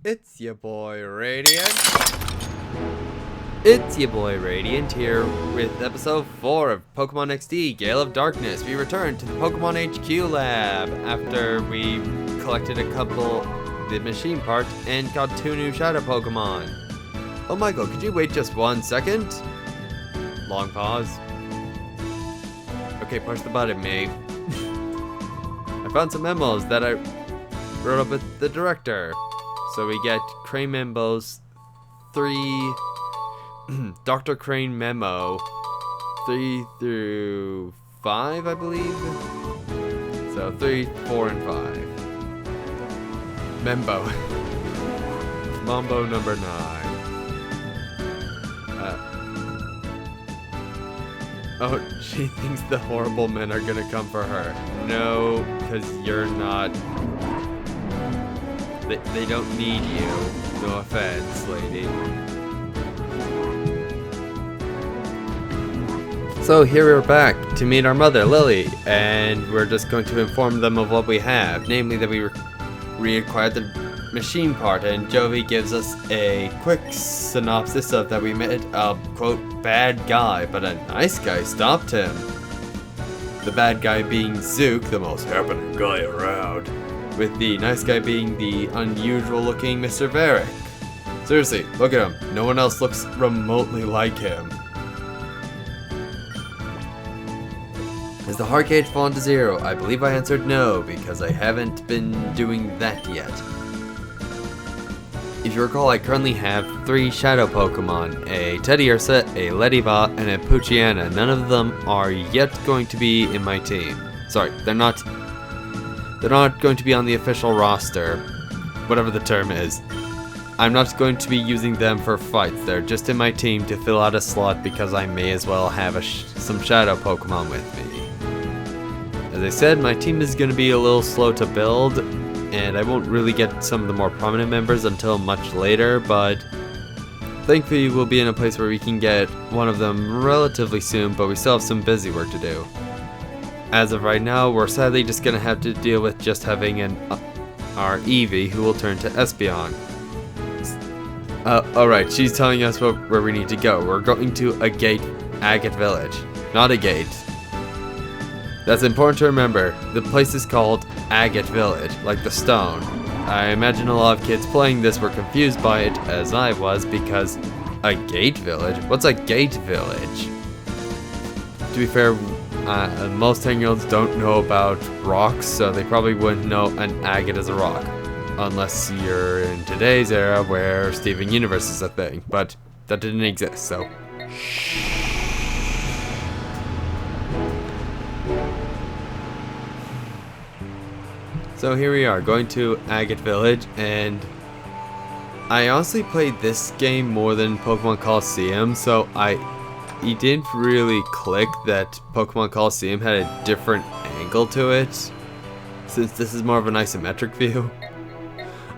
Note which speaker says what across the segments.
Speaker 1: It's your boy Radiant. It's your boy Radiant here with episode 4 of Pokemon XD, Gale of Darkness. We returned to the Pokemon HQ lab after we collected a couple the machine parts and got 2 new Shadow Pokemon. Oh Michael, could you wait just 1 second? Long pause. Okay, push the button, mate. I found some memos that I wrote up with the director. So we get Crane Membo's 3, Dr. Crane Memo 3 through 5, I believe. So 3, 4, and 5. Membo. Mambo number 9. Oh, she thinks the horrible men are gonna come for her. No, because you're not. They don't need you. No offense, lady. So here we're back to meet our mother, Lily, and we're just going to inform them of what we have. Namely that we reacquired the machine part, and Jovi gives us a quick synopsis of that we met a, quote, bad guy, but a nice guy stopped him. The bad guy being Zook, the most happening guy around, with the nice guy being the unusual looking Mr. Varick. Seriously, look at him. No one else looks remotely like him. Has the heart gauge fallen to 0? I believe I answered no, because I haven't been doing that yet. If you recall, I currently have 3 Shadow Pokemon, a Teddiursa, a Lediva, and a Poochyena. None of them are yet going to be in my team. Sorry, they're not going to be on the official roster, whatever the term is. I'm not going to be using them for fights. They're just in my team to fill out a slot because I may as well have some Shadow Pokemon with me. As I said, my team is going to be a little slow to build, and I won't really get some of the more prominent members until much later, but thankfully we'll be in a place where we can get one of them relatively soon, but we still have some busy work to do. As of right now, we're sadly just going to have to deal with just having our Eevee, who will turn to Espeon. Alright, she's telling us where we need to go. We're going to Agate Village, not Agate. That's important to remember. The place is called Agate Village, like the stone. I imagine a lot of kids playing this were confused by it, as I was, because Agate Village? What's a gate village? To be fair, most 10-year-olds don't know about rocks, so they probably wouldn't know an agate is a rock. Unless you're in today's era where Steven Universe is a thing, but that didn't exist, so. So here we are, going to Agate Village, and I honestly played this game more than Pokemon Coliseum, so it didn't really click that Pokemon Coliseum had a different angle to it, since this is more of an isometric view.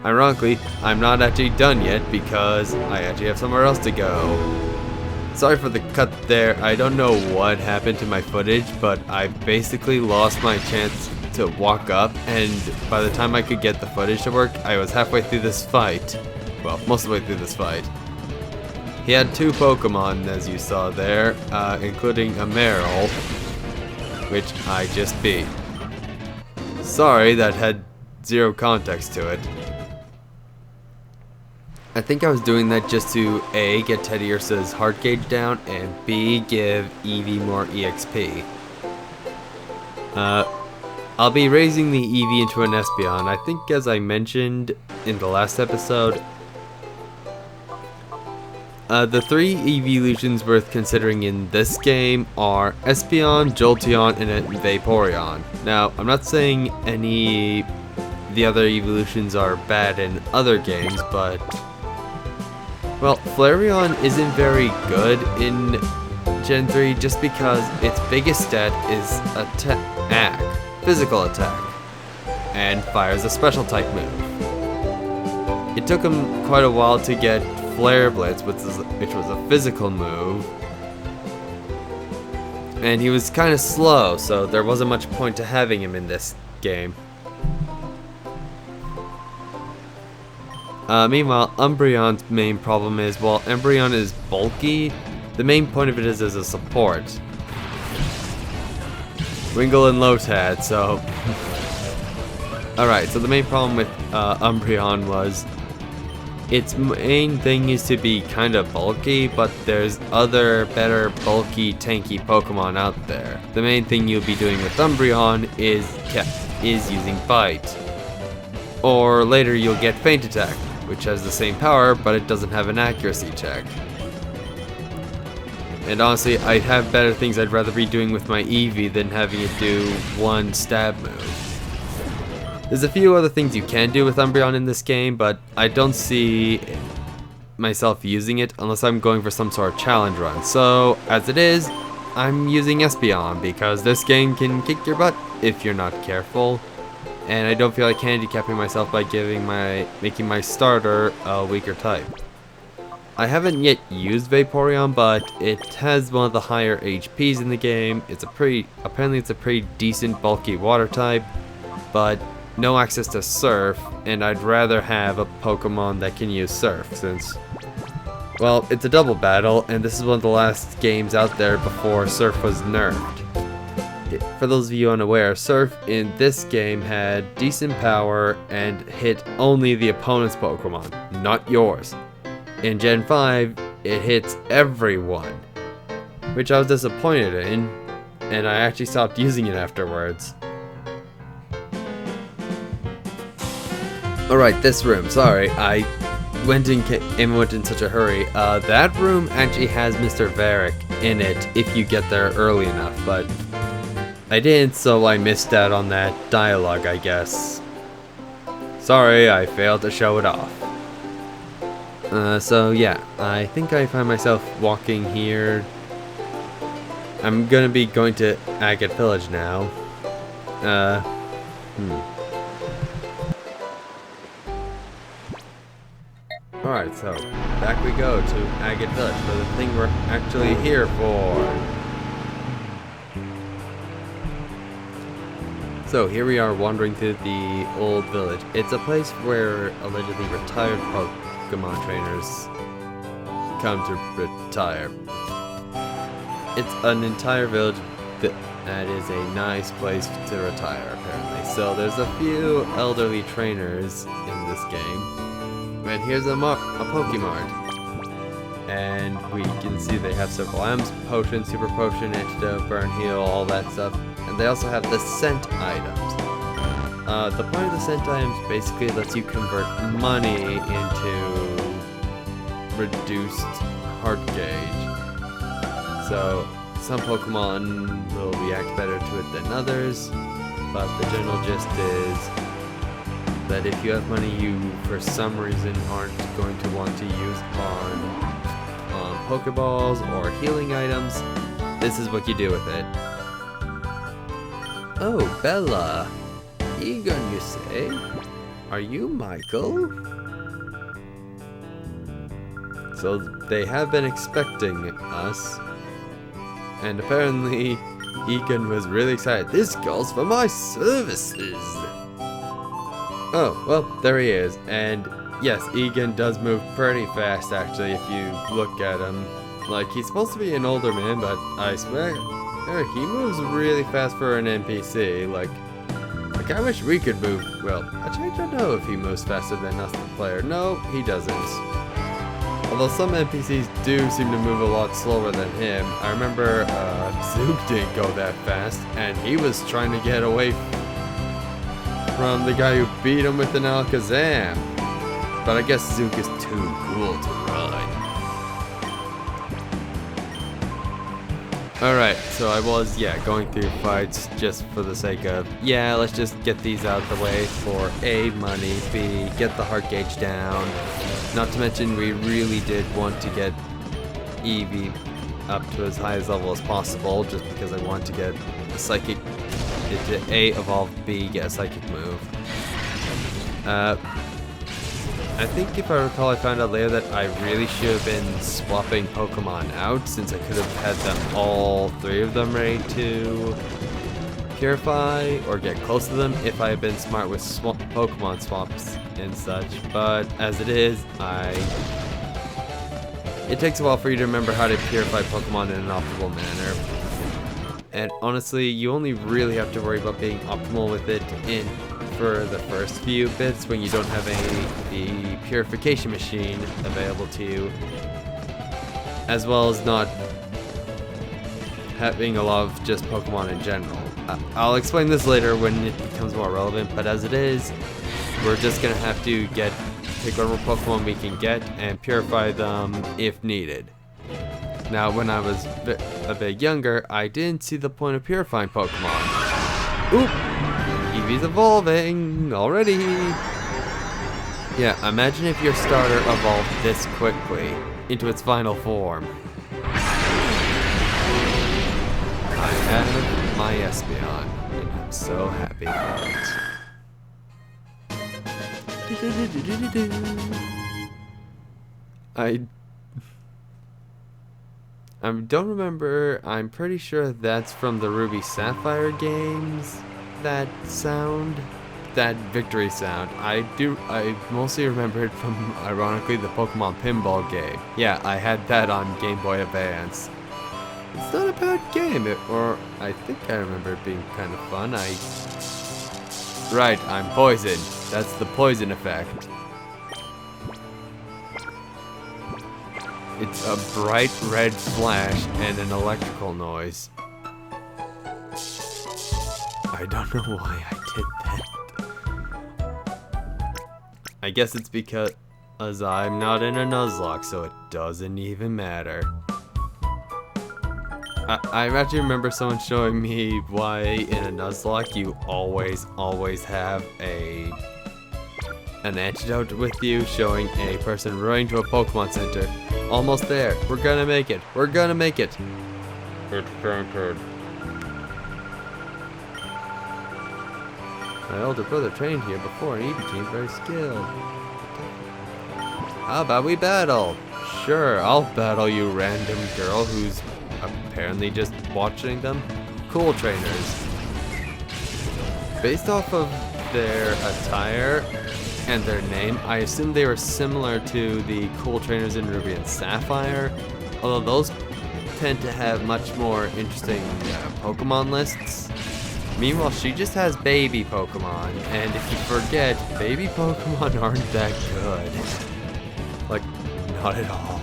Speaker 1: Ironically, I'm not actually done yet because I actually have somewhere else to go. Sorry for the cut there. I don't know what happened to my footage, but I basically lost my chance to walk up, and by the time I could get the footage to work, I was halfway through this fight. Well, most of the way through this fight. He had 2 Pokemon, as you saw there, including a Meryl, which I just beat. Sorry, that had 0 context to it. I think I was doing that just to A, get Teddiursa's heart gauge down, and B, give Eevee more EXP. I'll be raising the Eevee into an Espeon. I think, as I mentioned in the last episode, the 3 evolutions worth considering in this game are Espeon, Jolteon, and Vaporeon. Now, I'm not saying the other evolutions are bad in other games, but well, Flareon isn't very good in Gen 3 just because its biggest stat is attack, physical attack, and fires a special type move. It took him quite a while to get Flare Blitz, which was a physical move, and he was kind of slow, so there wasn't much point to having him in this game. Meanwhile, Umbreon's main problem is, while Umbreon is bulky, the main point of it is as a support. Wingull and Lotad, so... Alright, so the main problem with Umbreon was its main thing is to be kind of bulky, but there's other better bulky tanky Pokemon out there. The main thing you'll be doing with Umbreon is using Bite. Or later you'll get Feint Attack, which has the same power, but it doesn't have an accuracy check. And honestly, I have better things I'd rather be doing with my Eevee than having it do one stab move. There's a few other things you can do with Umbreon in this game, but I don't see myself using it unless I'm going for some sort of challenge run. So, as it is, I'm using Espeon because this game can kick your butt if you're not careful. And I don't feel like handicapping myself by making my starter a weaker type. I haven't yet used Vaporeon, but it has one of the higher HPs in the game. Apparently it's a pretty decent bulky water type, but no access to Surf, and I'd rather have a Pokemon that can use Surf since, well, it's a double battle, and this is one of the last games out there before Surf was nerfed. For those of you unaware, Surf in this game had decent power and hit only the opponent's Pokemon, not yours. In Gen 5, it hits everyone, which I was disappointed in, and I actually stopped using it afterwards. Alright, this room, sorry, I went in such a hurry. That room actually has Mr. Varric in it if you get there early enough, but I didn't, so I missed out on that dialogue, I guess. Sorry, I failed to show it off. So yeah, I think I find myself walking here. I'm gonna be going to Agate Village now. Alright, so back we go to Agate Village for the thing we're actually here for. So here we are wandering through the old village. It's a place where allegedly retired Pokemon trainers come to retire. It's an entire village that is a nice place to retire, apparently. So there's a few elderly trainers in this game. And here's a Pokemart. And we can see they have several items: potion, super potion, antidote, burn, heal, all that stuff. And they also have the scent items. The point of the scent items basically lets you convert money into reduced heart gauge. So some Pokemon will react better to it than others, but the general gist is that if you have money you for some reason aren't going to want to use on Pokeballs or healing items, this is what you do with it. Oh, Bella. Egon, you say? Are you Michael? So they have been expecting us. And apparently, Egon was really excited. This calls for my services. Oh, well, there he is. And yes, Egon does move pretty fast, actually, if you look at him. Like, he's supposed to be an older man, but I swear, he moves really fast for an NPC. Like, I wish we could move. Well, actually, I don't know if he moves faster than us, the player. No, he doesn't. Although some NPCs do seem to move a lot slower than him. I remember Zook didn't go that fast, and he was trying to get away from the guy who beat him with an Alakazam. But I guess Zook is too cool to ride. Alright, so I was, going through fights just for the sake of, let's just get these out of the way for A, money, B, get the heart gauge down. Not to mention, we really did want to get Eevee up to as high a level as possible, just because I want to get a psychic, A, evolve, B, get a psychic move. I think if I recall, I found out later that I really should have been swapping Pokemon out, since I could have had them all three of them ready to purify or get close to them if I had been smart with Pokemon swaps and such, but as it is, it takes a while for you to remember how to purify Pokemon in an optimal manner. And honestly, you only really have to worry about being optimal with it for the first few bits when you don't have the purification machine available to you, as well as not having a lot of just Pokemon in general. I'll explain this later when it becomes more relevant, but as it is, we're just gonna have to pick whatever Pokemon we can get and purify them if needed. Now, when I was a bit younger, I didn't see the point of purifying Pokemon. Oop! Eevee's evolving already! Yeah, imagine if your starter evolved this quickly into its final form. I have my Espeon, and I'm so happy for it. I don't remember. I'm pretty sure that's from the Ruby Sapphire games. That sound, that victory sound. I mostly remember it from, ironically, the Pokemon Pinball game. Yeah, I had that on Game Boy Advance. It's not a bad game, or I think I remember it being kind of fun. Right, I'm poisoned. That's the poison effect. It's a bright red flash and an electrical noise. I don't know why I did that. I guess it's because I'm not in a Nuzlocke, so it doesn't even matter. I actually remember someone showing me why in a Nuzlocke you always have an antidote with you, showing a person running to a Pokemon Center. Almost there. We're gonna make it. We're gonna make it. It's fainted. My older brother trained here before and he became very skilled. How about we battle? Sure, I'll battle you, random girl who's apparently just watching them. Cool trainers. Based off of their attire and their name, I assume they were similar to the cool trainers in Ruby and Sapphire, although those tend to have much more interesting Pokemon lists. Meanwhile, she just has baby Pokemon, and if you forget, baby Pokemon aren't that good. Like, not at all.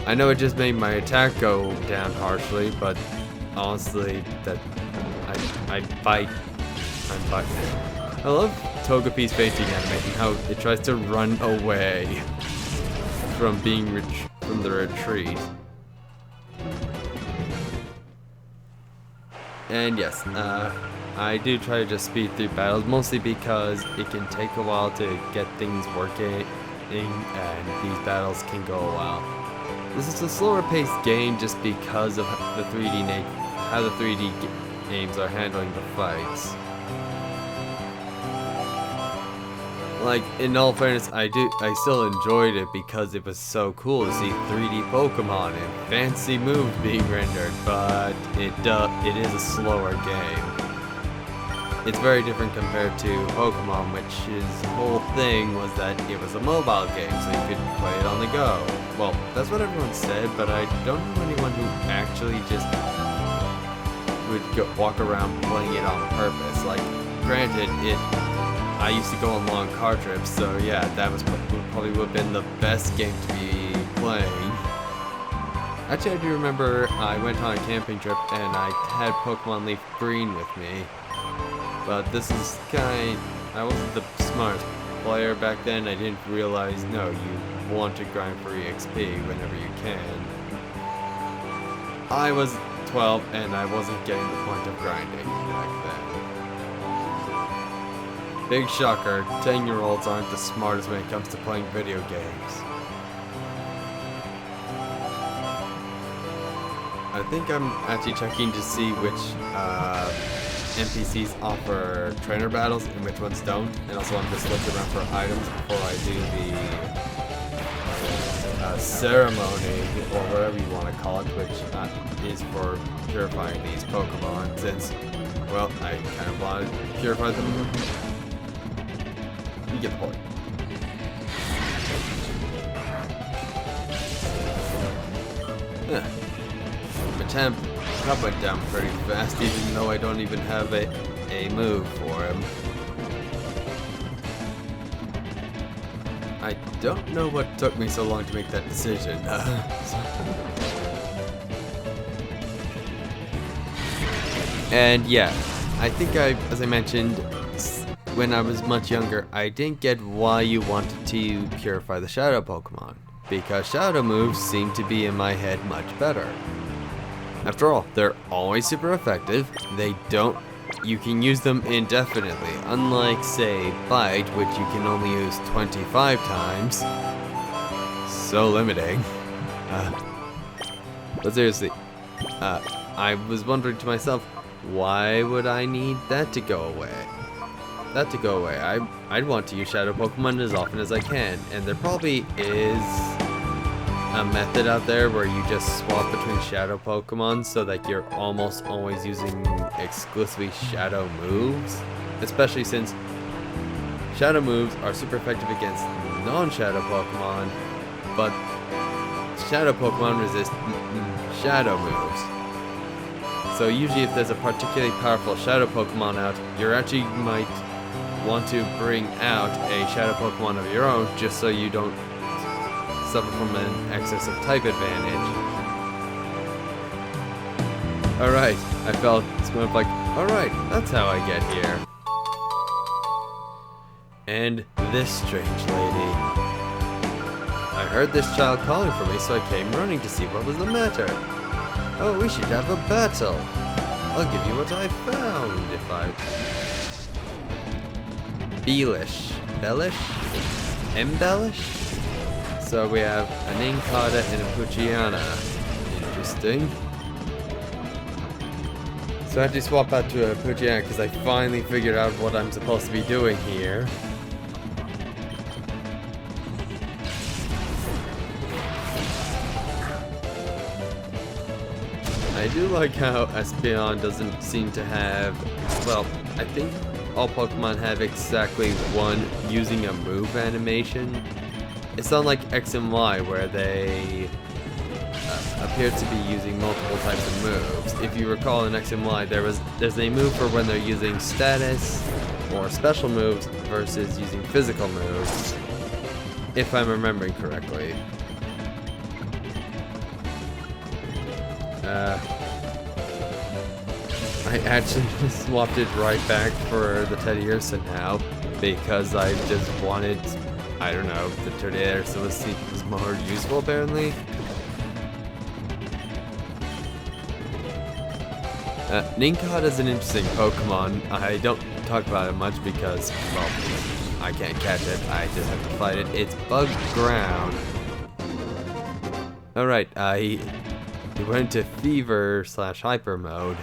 Speaker 1: I know it just made my attack go down harshly, but honestly, I bite. I'm biting. I love Togepi's fainting animation, how it tries to run away from being from the retreat. And yes, I do try to just speed through battles, mostly because it can take a while to get things working, and these battles can go a while. This is a slower paced game just because of the 3D how the 3D games are handling the fights. Like, in all fairness, I still enjoyed it because it was so cool to see 3D Pokemon and fancy moves being rendered, but it is a slower game. It's very different compared to Pokemon, which his whole thing was that it was a mobile game, so you could play it on the go. Well, that's what everyone said, but I don't know anyone who actually just would walk around playing it on purpose. Like, granted, I used to go on long car trips, so yeah, that probably would have been the best game to be playing. Actually, I do remember I went on a camping trip and I had Pokemon Leaf Green with me. But this is I wasn't the smartest player back then. I didn't realize, no, you want to grind for EXP whenever you can. I was 12 and I wasn't getting the point of grinding back then. Big shocker, 10-year-olds aren't the smartest when it comes to playing video games. I think I'm actually checking to see which NPCs offer trainer battles and which ones don't, and also I'm just looking around for items before I do ceremony, or whatever you want to call it, which is for purifying these Pokemon, since, well, I kind of want to purify them. You get the point. Machamp went down pretty fast, even though I don't even have a move for him. I don't know what took me so long to make that decision. And yeah, I think as I mentioned, when I was much younger, I didn't get why you wanted to purify the Shadow Pokemon, because Shadow moves seem to be in my head much better. After all, they're always super effective. You can use them indefinitely, unlike, say, Bite, which you can only use 25 times. So limiting. But seriously, I was wondering to myself, why would I need that to go away? I'd want to use Shadow Pokemon as often as I can, and there probably is a method out there where you just swap between Shadow Pokemon so that you're almost always using exclusively Shadow moves, especially since Shadow moves are super effective against non-Shadow Pokemon, but Shadow Pokemon resist Shadow moves. So usually if there's a particularly powerful Shadow Pokemon out, you actually might want to bring out a Shadow Pokemon of your own just so you don't suffer from an excess of type advantage. Alright, I felt smooth like, alright, that's how I get here. And this strange lady. I heard this child calling for me, so I came running to see what was the matter. Oh, we should have a battle. I'll give you what I found if I... Embellish? So we have an Inkata and a Poochyena. Interesting. So I had to swap out to a Poochyena because I finally figured out what I'm supposed to be doing here. I do like how Espeon doesn't seem to have, well, I think all Pokemon have exactly one using a move animation. It's not like X and Y where they appear to be using multiple types of moves. If you recall in X and Y, there's a move for when they're using status or special moves versus using physical moves, if I'm remembering correctly. I actually just swapped it right back for the Teddy Ursa now because I just wanted, I don't know, the Teddy Ursa was more useful apparently. Nincada is an interesting Pokemon. I don't talk about it much because, well, I can't catch it. I just have to fight it. It's bug ground. Alright, he went into Fever/Hyper mode.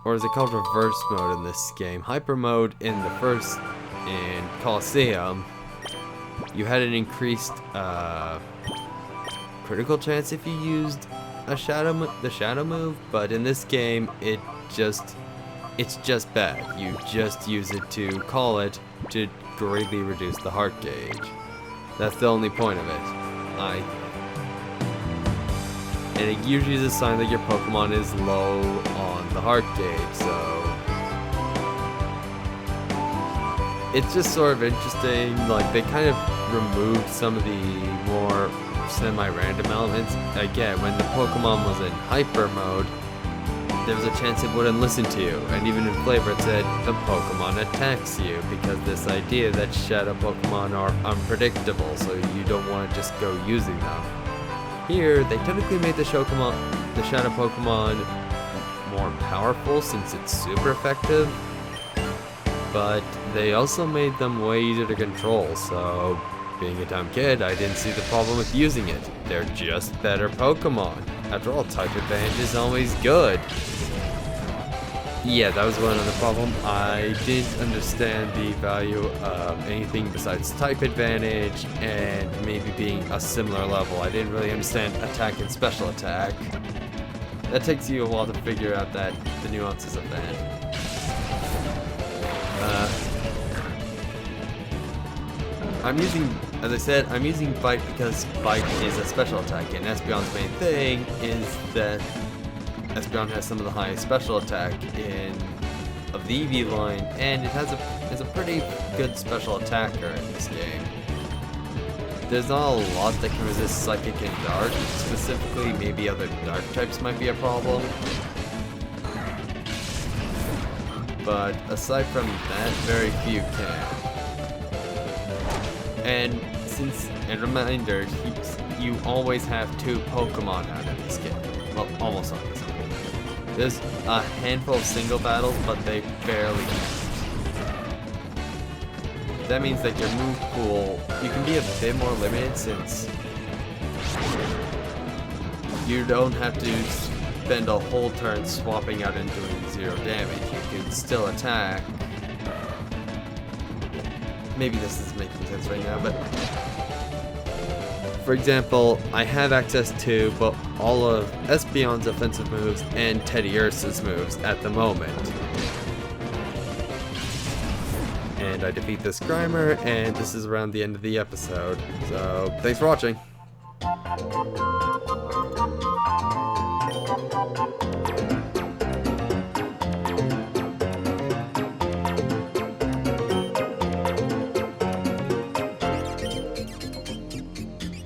Speaker 1: Or is it called Reverse mode in this game? Hyper mode in the first, in Colosseum, you had an increased critical chance if you used the shadow move, but in this game it's just bad. You just use it to call it to greatly reduce the heart gauge. That's the only point of it. And it usually is a sign that your Pokemon is low on the heart gauge, so it's just sort of interesting. Like, they kind of removed some of the more semi-random elements. Again, when the Pokemon was in Hyper mode, there was a chance it wouldn't listen to you, and even in flavor it said the Pokemon attacks you, because this idea that Shadow Pokemon are unpredictable, so you don't want to just go using them. Here, they technically made the Shadow Pokemon more powerful since it's super effective, but they also made them way easier to control, so being a dumb kid, I didn't see the problem with using it. They're just better Pokemon. After all, type advantage is always good. Yeah, that was one other problem. I didn't understand the value of anything besides type advantage and maybe being a similar level. I didn't really understand attack and special attack. That takes you a while to figure out the nuances of that. I'm using, as I said, I'm using Bite because Bite is a special attack, and Espeon's main thing is that Espeon has some of the highest special attack of the EV line, and it has a pretty good special attacker in this game. There's not a lot that can resist Psychic and Dark. Specifically, maybe other Dark types might be a problem. But aside from that, very few can. And reminder, you always have 2 Pokemon out in this game. Well, almost always. There's a handful of single battles, but they barely count. That means that your move pool, you can be a bit more limited since you don't have to spend a whole turn swapping out and doing 0 damage. You can still attack. Maybe this is making sense right now, but for example, I have access to all of Espeon's offensive moves and Teddiursa's moves at the moment. And I defeat this Grimer, and this is around the end of the episode. So, thanks for watching.